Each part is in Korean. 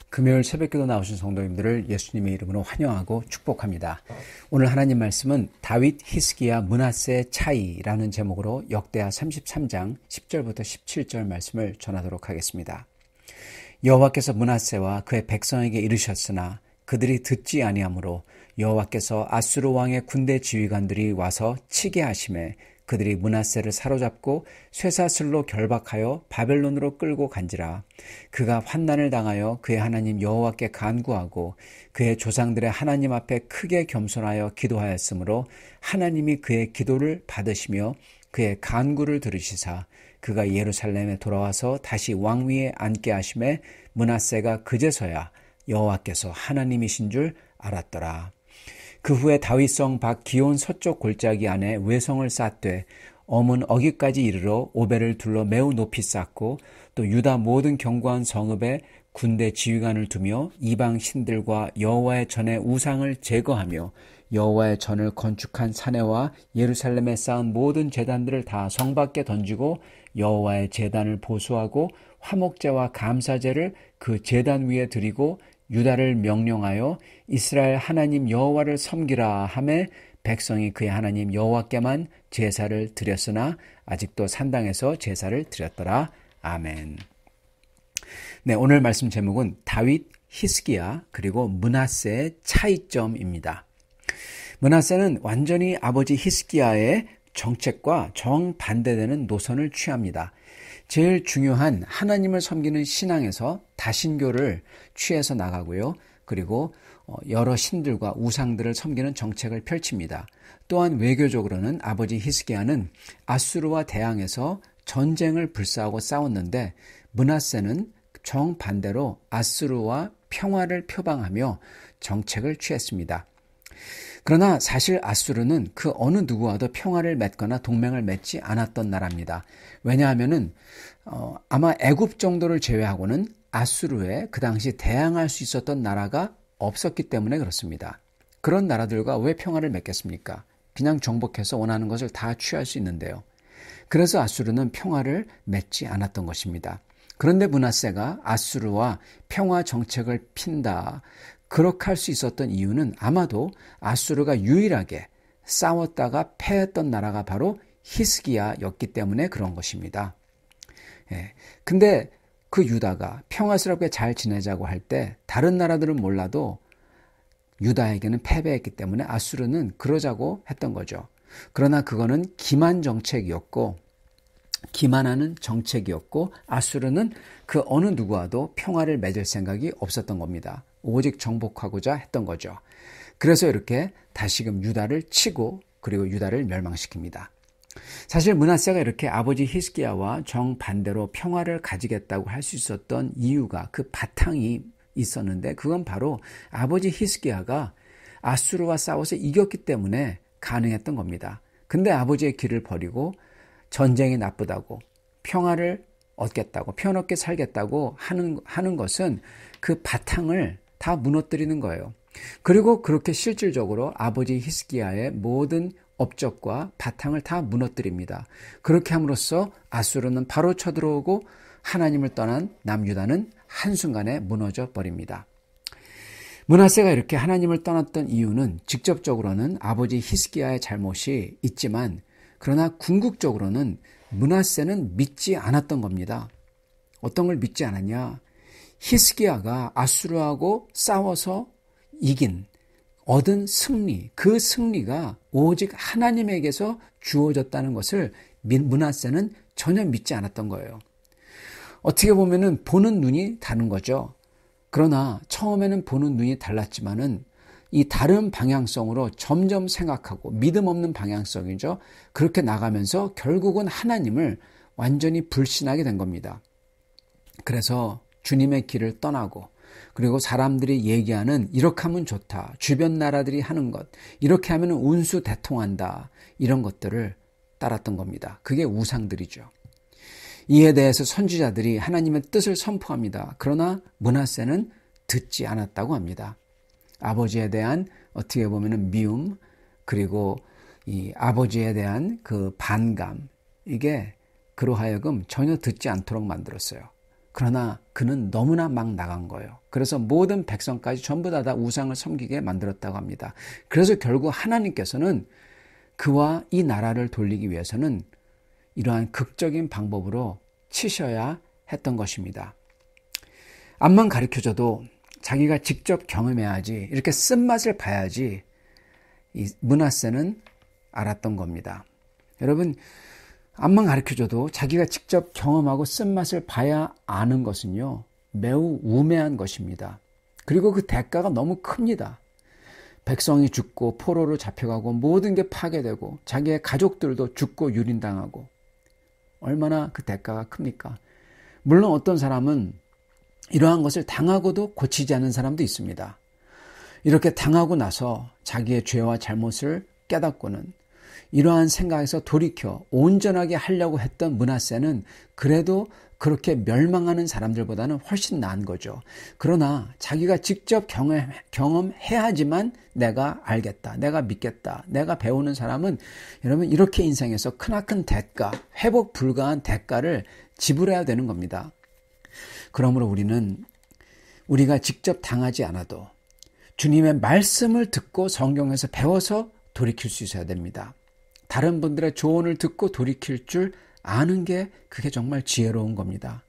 금요일 새벽기도 나오신 성도님들을 예수님의 이름으로 환영하고 축복합니다. 오늘 하나님 말씀은 다윗, 히스기야, 므낫세의 차이라는 제목으로 역대하 33장 10절부터 17절 말씀을 전하도록 하겠습니다. 여호와께서 므낫세와 그의 백성에게 이르셨으나 그들이 듣지 아니하므로 여호와께서 아수르 왕의 군대 지휘관들이 와서 치게 하심에 그들이 므낫세를 사로잡고 쇠사슬로 결박하여 바벨론으로 끌고 간지라. 그가 환난을 당하여 그의 하나님 여호와께 간구하고 그의 조상들의 하나님 앞에 크게 겸손하여 기도하였으므로 하나님이 그의 기도를 받으시며 그의 간구를 들으시사 그가 예루살렘에 돌아와서 다시 왕위에 앉게 하심에 므낫세가 그제서야 여호와께서 하나님이신 줄 알았더라. 그 후에 다윗성 밖 기온 서쪽 골짜기 안에 외성을 쌓되 엄은 어기까지 이르러 오벨을 둘러 매우 높이 쌓고 또 유다 모든 견고한 성읍에 군대 지휘관을 두며 이방 신들과 여호와의 전의 우상을 제거하며 여호와의 전을 건축한 사내와 예루살렘에 쌓은 모든 제단들을 다 성 밖에 던지고 여호와의 제단을 보수하고 화목제와 감사제를 그 제단 위에 드리고 유다를 명령하여 이스라엘 하나님 여호와를 섬기라 하매 백성이 그의 하나님 여호와께만 제사를 드렸으나 아직도 산당에서 제사를 드렸더라. 아멘. 네, 오늘 말씀 제목은 다윗, 히스기야 그리고 므낫세의 차이점입니다. 므낫세는 완전히 아버지 히스기야의 정책과 정반대되는 노선을 취합니다. 제일 중요한 하나님을 섬기는 신앙에서 다신교를 취해서 나가고요. 그리고 여러 신들과 우상들을 섬기는 정책을 펼칩니다. 또한 외교적으로는 아버지 히스기야는 아수르와 대항해서 전쟁을 불사하고 싸웠는데 므낫세는 정반대로 아수르와 평화를 표방하며 정책을 취했습니다. 그러나 사실 아수르는 그 어느 누구와도 평화를 맺거나 동맹을 맺지 않았던 나라입니다. 왜냐하면은 아마 애굽 정도를 제외하고는 아수르에 그 당시 대항할 수 있었던 나라가 없었기 때문에 그렇습니다. 그런 나라들과 왜 평화를 맺겠습니까? 그냥 정복해서 원하는 것을 다 취할 수 있는데요. 그래서 아수르는 평화를 맺지 않았던 것입니다. 그런데 므낫세가 아수르와 평화 정책을 핀다. 그렇게 할 수 있었던 이유는 아마도 아수르가 유일하게 싸웠다가 패했던 나라가 바로 히스기야였기 때문에 그런 것입니다. 근데 그 유다가 평화스럽게 잘 지내자고 할 때 다른 나라들은 몰라도 유다에게는 패배했기 때문에 아수르는 그러자고 했던 거죠. 그러나 그거는 기만 정책이었고 기만하는 정책이었고 아수르는 그 어느 누구와도 평화를 맺을 생각이 없었던 겁니다. 오직 정복하고자 했던 거죠. 그래서 이렇게 다시금 유다를 치고 그리고 유다를 멸망시킵니다. 사실 므낫세가 이렇게 아버지 히스기야와 정반대로 평화를 가지겠다고 할 수 있었던 이유가 그 바탕이 있었는데 그건 바로 아버지 히스기야가 아수르와 싸워서 이겼기 때문에 가능했던 겁니다. 근데 아버지의 길을 버리고 전쟁이 나쁘다고 평화를 얻겠다고 편하게 살겠다고 하는 것은 그 바탕을 다 무너뜨리는 거예요. 그리고 그렇게 실질적으로 아버지 히스기야의 모든 업적과 바탕을 다 무너뜨립니다. 그렇게 함으로써 아수르는 바로 쳐들어오고 하나님을 떠난 남유다는 한순간에 무너져 버립니다. 므낫세가 이렇게 하나님을 떠났던 이유는 직접적으로는 아버지 히스기야의 잘못이 있지만 그러나 궁극적으로는 므낫세는 믿지 않았던 겁니다. 어떤 걸 믿지 않았냐? 히스기야가 아수르하고 싸워서 얻은 승리, 그 승리가 오직 하나님에게서 주어졌다는 것을 므낫세는 전혀 믿지 않았던 거예요. 어떻게 보면은 보는 눈이 다른 거죠. 그러나 처음에는 보는 눈이 달랐지만은 이 다른 방향성으로 점점 생각하고 믿음 없는 방향성이죠. 그렇게 나가면서 결국은 하나님을 완전히 불신하게 된 겁니다. 그래서 주님의 길을 떠나고 그리고 사람들이 얘기하는 이렇게 하면 좋다. 주변 나라들이 하는 것. 이렇게 하면 운수 대통한다. 이런 것들을 따랐던 겁니다. 그게 우상들이죠. 이에 대해서 선지자들이 하나님의 뜻을 선포합니다. 그러나 므낫세는 듣지 않았다고 합니다. 아버지에 대한 어떻게 보면 미움 그리고 이 아버지에 대한 그 반감 이게 그로 하여금 전혀 듣지 않도록 만들었어요. 그러나 그는 너무나 막 나간 거예요. 그래서 모든 백성까지 전부 다 우상을 섬기게 만들었다고 합니다. 그래서 결국 하나님께서는 그와 이 나라를 돌리기 위해서는 이러한 극적인 방법으로 치셔야 했던 것입니다. 앞만 가르쳐줘도 자기가 직접 경험해야지, 이렇게 쓴맛을 봐야지 이 므낫세는 알았던 겁니다. 여러분, 앞만 가르쳐줘도 자기가 직접 경험하고 쓴맛을 봐야 아는 것은요, 매우 우매한 것입니다. 그리고 그 대가가 너무 큽니다. 백성이 죽고 포로로 잡혀가고 모든 게 파괴되고 자기의 가족들도 죽고 유린당하고 얼마나 그 대가가 큽니까? 물론 어떤 사람은 이러한 것을 당하고도 고치지 않는 사람도 있습니다. 이렇게 당하고 나서 자기의 죄와 잘못을 깨닫고는 이러한 생각에서 돌이켜 온전하게 하려고 했던 므낫세는 그래도 그렇게 멸망하는 사람들보다는 훨씬 나은 거죠. 그러나 자기가 직접 경험해야지만 내가 알겠다, 내가 믿겠다, 내가 배우는 사람은 여러분 이렇게 인생에서 크나큰 대가, 회복 불가한 대가를 지불해야 되는 겁니다. 그러므로 우리가 직접 당하지 않아도 주님의 말씀을 듣고 성경에서 배워서 돌이킬 수 있어야 됩니다. 다른 분들의 조언을 듣고 돌이킬 줄 아는 게 그게 정말 지혜로운 겁니다.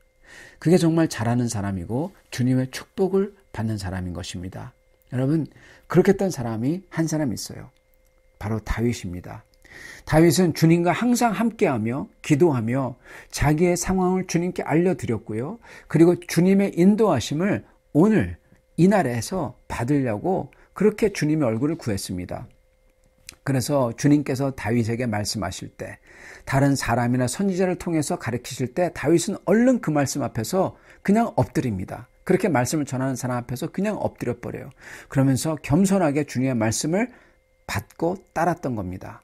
그게 정말 잘하는 사람이고 주님의 축복을 받는 사람인 것입니다. 여러분, 그렇게 했던 사람이 한 사람 있어요. 바로 다윗입니다. 다윗은 주님과 항상 함께하며 기도하며 자기의 상황을 주님께 알려드렸고요. 그리고 주님의 인도하심을 오늘 이날에서 받으려고 그렇게 주님의 얼굴을 구했습니다. 그래서 주님께서 다윗에게 말씀하실 때, 다른 사람이나 선지자를 통해서 가르치실 때 다윗은 얼른 그 말씀 앞에서 그냥 엎드립니다. 그렇게 말씀을 전하는 사람 앞에서 그냥 엎드려 버려요. 그러면서 겸손하게 주님의 말씀을 받고 따랐던 겁니다.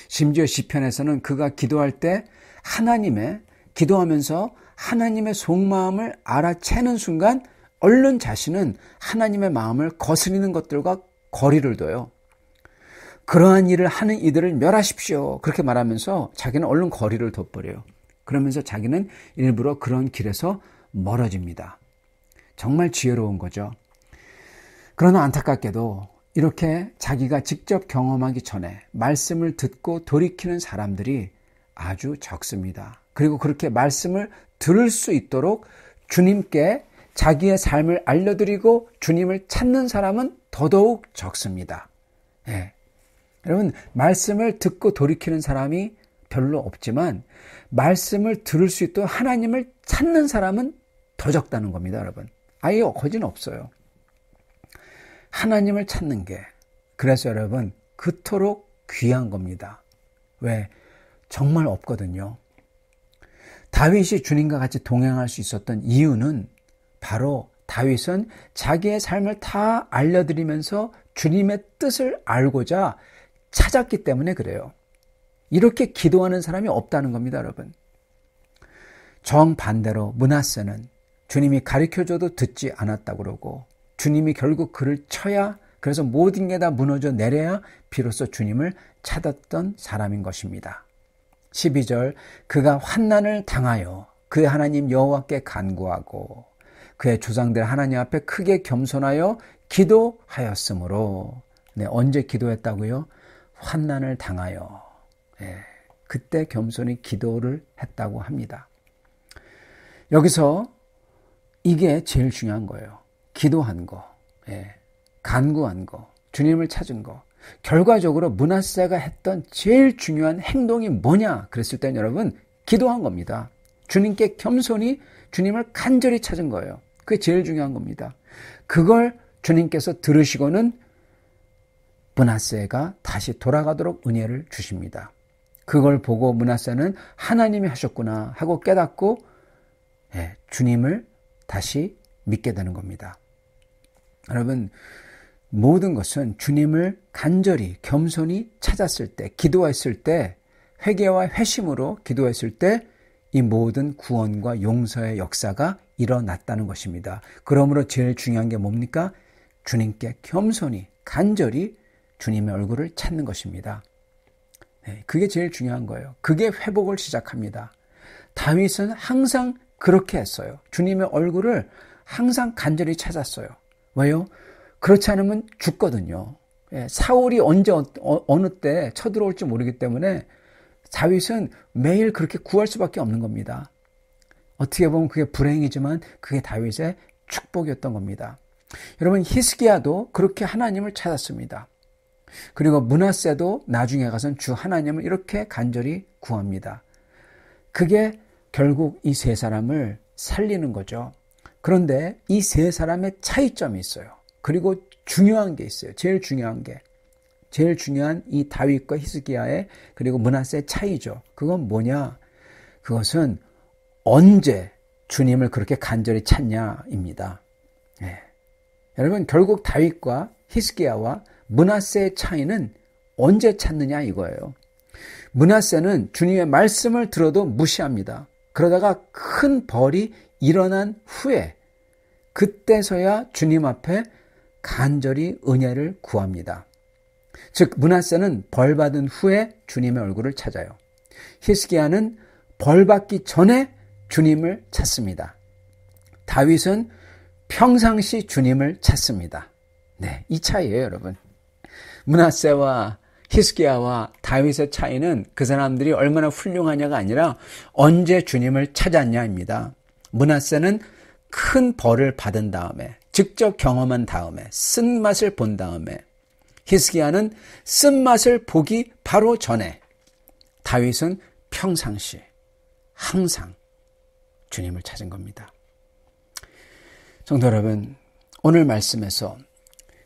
심지어 시편에서는 그가 기도할 때 기도하면서 하나님의 속마음을 알아채는 순간 얼른 자신은 하나님의 마음을 거스리는 것들과 거리를 둬요. 그러한 일을 하는 이들을 멸하십시오. 그렇게 말하면서 자기는 얼른 거리를 둬버려요. 그러면서 자기는 일부러 그런 길에서 멀어집니다. 정말 지혜로운 거죠. 그러나 안타깝게도 이렇게 자기가 직접 경험하기 전에 말씀을 듣고 돌이키는 사람들이 아주 적습니다. 그리고 그렇게 말씀을 들을 수 있도록 주님께 자기의 삶을 알려드리고 주님을 찾는 사람은 더더욱 적습니다. 예. 여러분, 말씀을 듣고 돌이키는 사람이 별로 없지만 말씀을 들을 수 있도록 하나님을 찾는 사람은 더 적다는 겁니다, 여러분. 아예 거진 없어요. 하나님을 찾는 게 그래서 여러분 그토록 귀한 겁니다. 왜? 정말 없거든요. 다윗이 주님과 같이 동행할 수 있었던 이유는 바로 다윗은 자기의 삶을 다 알려드리면서 주님의 뜻을 알고자 찾았기 때문에 그래요. 이렇게 기도하는 사람이 없다는 겁니다, 여러분. 정반대로 므낫세는 주님이 가르쳐줘도 듣지 않았다고 그러고 주님이 결국 그를 쳐야, 그래서 모든 게 다 무너져 내려야 비로소 주님을 찾았던 사람인 것입니다. 12절, 그가 환난을 당하여 그의 하나님 여호와께 간구하고 그의 조상들 하나님 앞에 크게 겸손하여 기도하였으므로. 네, 언제 기도했다고요? 환난을 당하여. 네, 그때 겸손히 기도를 했다고 합니다. 여기서 이게 제일 중요한 거예요. 기도한 거, 예, 간구한 거, 주님을 찾은 거. 결과적으로 므낫세가 했던 제일 중요한 행동이 뭐냐 그랬을 땐 여러분 기도한 겁니다. 주님께 겸손히 주님을 간절히 찾은 거예요. 그게 제일 중요한 겁니다. 그걸 주님께서 들으시고는 므낫세가 다시 돌아가도록 은혜를 주십니다. 그걸 보고 므낫세는 하나님이 하셨구나 하고 깨닫고 주님을 다시 믿게 되는 겁니다. 여러분, 모든 것은 주님을 간절히 겸손히 찾았을 때, 기도했을 때, 회개와 회심으로 기도했을 때 이 모든 구원과 용서의 역사가 일어났다는 것입니다. 그러므로 제일 중요한 게 뭡니까? 주님께 겸손히 간절히 주님의 얼굴을 찾는 것입니다. 그게 제일 중요한 거예요. 그게 회복을 시작합니다. 다윗은 항상 그렇게 했어요. 주님의 얼굴을 항상 간절히 찾았어요. 왜요? 그렇지 않으면 죽거든요. 사울이 언제 어느 때 쳐들어올지 모르기 때문에 다윗은 매일 그렇게 구할 수밖에 없는 겁니다. 어떻게 보면 그게 불행이지만 그게 다윗의 축복이었던 겁니다. 여러분, 히스기야도 그렇게 하나님을 찾았습니다. 그리고 므낫세도 나중에 가서는 주 하나님을 이렇게 간절히 구합니다. 그게 결국 이 세 사람을 살리는 거죠. 그런데 이 세 사람의 차이점이 있어요. 그리고 중요한 게 있어요. 제일 중요한 이 다윗과 히스기야의 그리고 므낫세의 차이죠. 그건 뭐냐? 그것은 언제 주님을 그렇게 간절히 찾냐입니다. 여러분, 결국 다윗과 히스기야와 므낫세의 차이는 언제 찾느냐 이거예요. 므낫세는 주님의 말씀을 들어도 무시합니다. 그러다가 큰 벌이 일어난 후에 그때서야 주님 앞에 간절히 은혜를 구합니다. 즉 므낫세는 벌 받은 후에 주님의 얼굴을 찾아요. 히스기야는 벌 받기 전에 주님을 찾습니다. 다윗은 평상시 주님을 찾습니다. 네, 이 차이예요, 여러분. 므낫세와 히스기야와 다윗의 차이는 그 사람들이 얼마나 훌륭하냐가 아니라 언제 주님을 찾았냐입니다. 므낫세는 큰 벌을 받은 다음에, 직접 경험한 다음에, 쓴맛을 본 다음에, 히스기야는 쓴맛을 보기 바로 전에, 다윗은 평상시 항상 주님을 찾은 겁니다. 성도 여러분, 오늘 말씀에서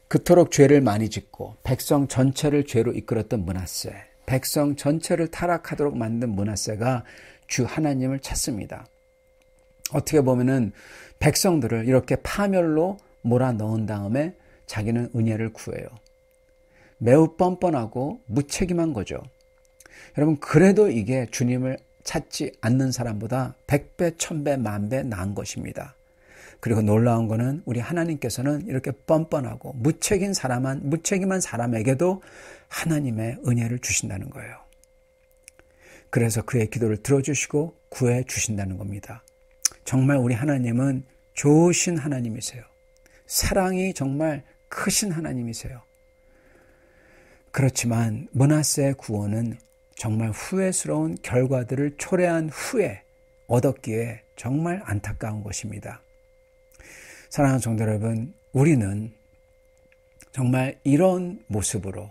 그토록 죄를 많이 짓고 백성 전체를 죄로 이끌었던 므낫세, 백성 전체를 타락하도록 만든 므낫세가 주 하나님을 찾습니다. 어떻게 보면은 백성들을 이렇게 파멸로 몰아넣은 다음에 자기는 은혜를 구해요. 매우 뻔뻔하고 무책임한 거죠. 여러분, 그래도 이게 주님을 찾지 않는 사람보다 100배, 1000배, 10,000배 나은 것입니다. 그리고 놀라운 거는 우리 하나님께서는 이렇게 뻔뻔하고 무책임한 사람에게도 하나님의 은혜를 주신다는 거예요. 그래서 그의 기도를 들어주시고 구해 주신다는 겁니다. 정말 우리 하나님은 좋으신 하나님이세요. 사랑이 정말 크신 하나님이세요. 그렇지만 므낫세의 구원은 정말 후회스러운 결과들을 초래한 후에 얻었기에 정말 안타까운 것입니다. 사랑하는 성도 여러분, 우리는 정말 이런 모습으로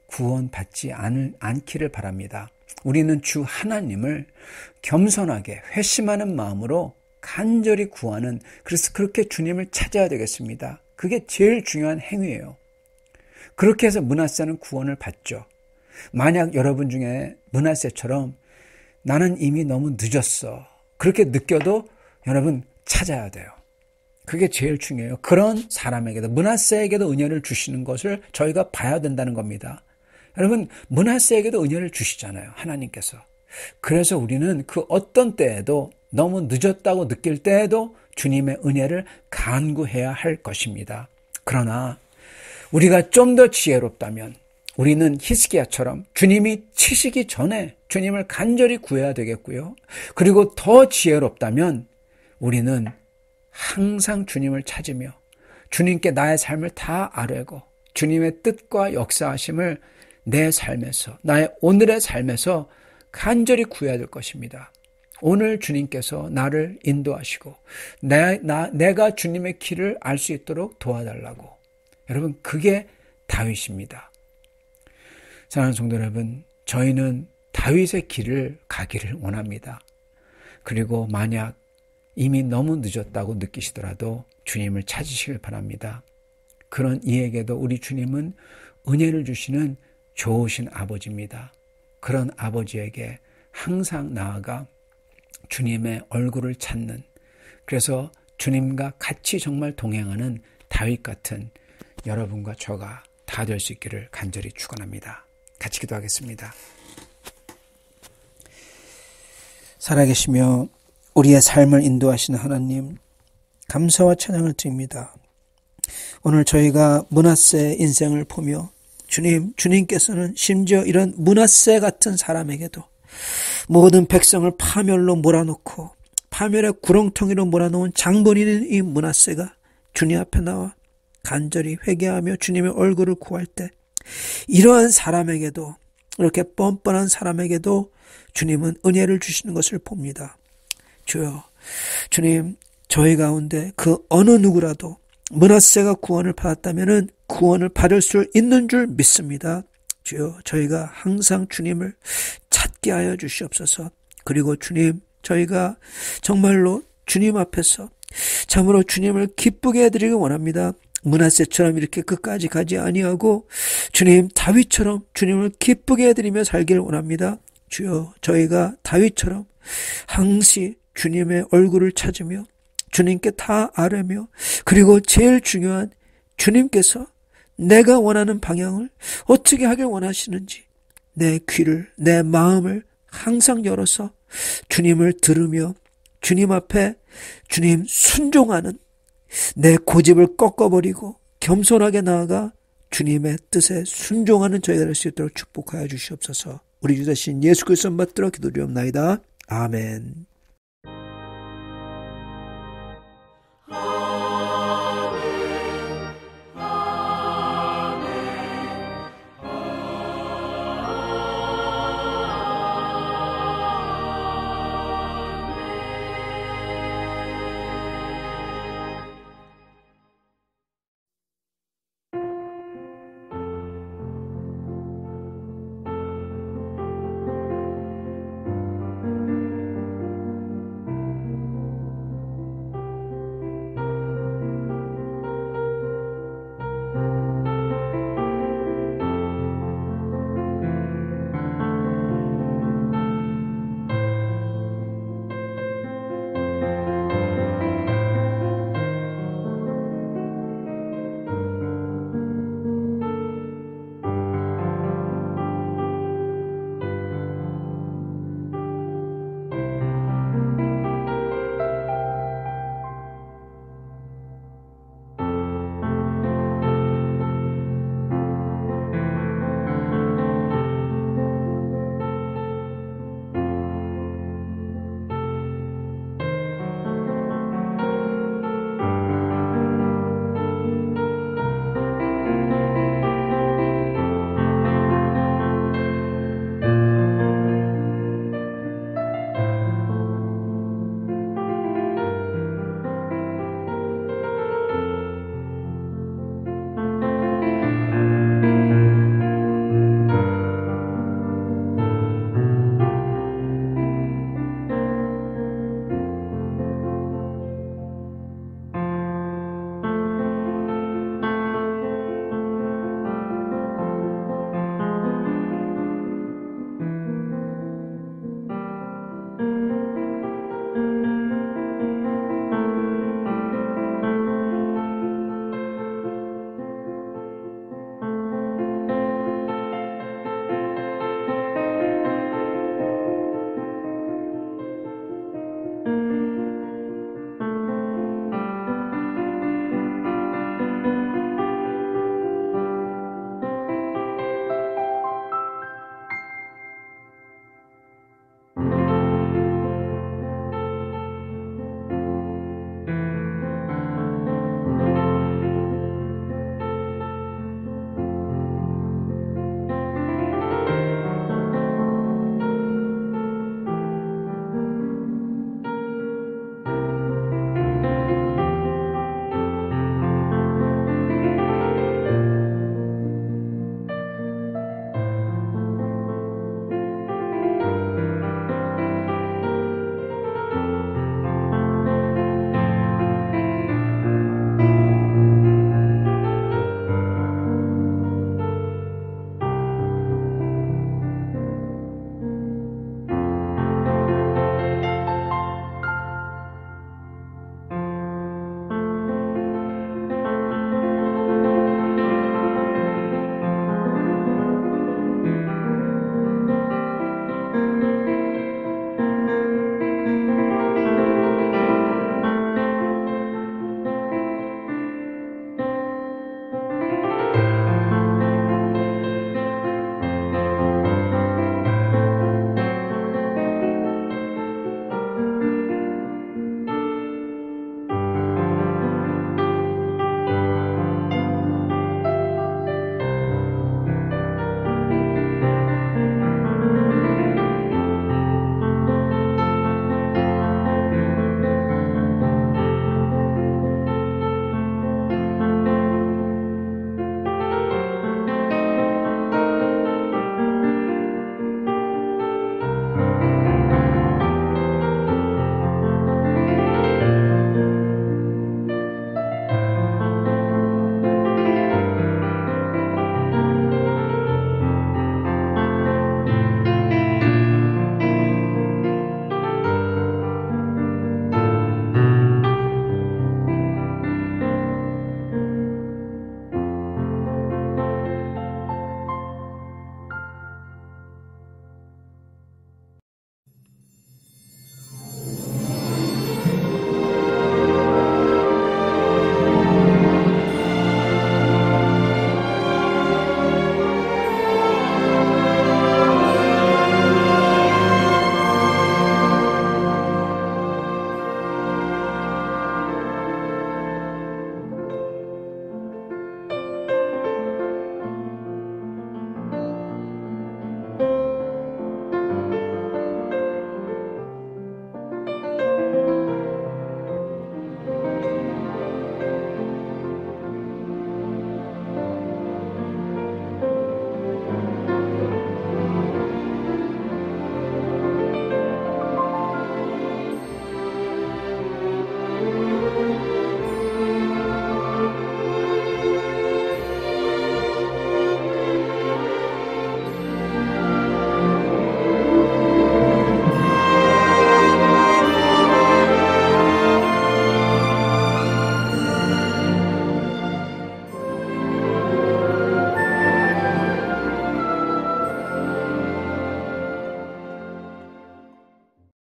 구원받지 않기를 바랍니다. 우리는 주 하나님을 겸손하게 회심하는 마음으로 간절히 구하는, 그래서 그렇게 주님을 찾아야 되겠습니다. 그게 제일 중요한 행위예요. 그렇게 해서 므낫세는 구원을 받죠. 만약 여러분 중에 므낫세처럼 나는 이미 너무 늦었어, 그렇게 느껴도 여러분 찾아야 돼요. 그게 제일 중요해요. 그런 사람에게도, 므낫세에게도 은혜를 주시는 것을 저희가 봐야 된다는 겁니다. 여러분, 므낫세에게도 은혜를 주시잖아요, 하나님께서. 그래서 우리는 그 어떤 때에도, 너무 늦었다고 느낄 때에도 주님의 은혜를 간구해야 할 것입니다. 그러나 우리가 좀 더 지혜롭다면 우리는 히스기야처럼 주님이 치시기 전에 주님을 간절히 구해야 되겠고요. 그리고 더 지혜롭다면 우리는 항상 주님을 찾으며 주님께 나의 삶을 다 아뢰고 주님의 뜻과 역사하심을 내 삶에서, 나의 오늘의 삶에서 간절히 구해야 될 것입니다. 오늘 주님께서 나를 인도하시고 내가 주님의 길을 알 수 있도록 도와달라고. 여러분, 그게 다윗입니다. 사랑하는 성도 여러분, 저희는 다윗의 길을 가기를 원합니다. 그리고 만약 이미 너무 늦었다고 느끼시더라도 주님을 찾으시길 바랍니다. 그런 이에게도 우리 주님은 은혜를 주시는 좋으신 아버지입니다. 그런 아버지에게 항상 나아가 주님의 얼굴을 찾는, 그래서 주님과 같이 정말 동행하는 다윗 같은 여러분과 저가 다 될 수 있기를 간절히 축원합니다. 같이 기도하겠습니다. 살아계시며 우리의 삶을 인도하시는 하나님, 감사와 찬양을 드립니다. 오늘 저희가 므낫세의 인생을 보며 주님께서는 심지어 이런 므낫세 같은 사람에게도 모든 백성을 파멸로 몰아넣고 파멸의 구렁텅이로 몰아놓은 장본인인 이 므낫세가 주님 앞에 나와 간절히 회개하며 주님의 얼굴을 구할 때 이러한 사람에게도, 이렇게 뻔뻔한 사람에게도 주님은 은혜를 주시는 것을 봅니다. 주여, 주님, 저희 가운데 그 어느 누구라도 므낫세가 구원을 받았다면 구원을 받을 수 있는 줄 믿습니다. 주여, 저희가 항상 주님을 찾게 하여 주시옵소서. 그리고 주님, 저희가 정말로 주님 앞에서 참으로 주님을 기쁘게 해드리기 원합니다. 므낫세처럼 이렇게 끝까지 가지 아니하고 주님, 다윗처럼 주님을 기쁘게 해드리며 살기를 원합니다. 주여, 저희가 다윗처럼 항시 주님의 얼굴을 찾으며 주님께 다 아뢰며, 그리고 제일 중요한 주님께서 내가 원하는 방향을 어떻게 하길 원하시는지 내 귀를, 내 마음을 항상 열어서 주님을 들으며 주님 앞에 주님 순종하는, 내 고집을 꺾어버리고 겸손하게 나아가 주님의 뜻에 순종하는 저희가 될 수 있도록 축복하여 주시옵소서. 우리 주 대신 예수 그리스도 받들어 기도드리옵나이다. 아멘.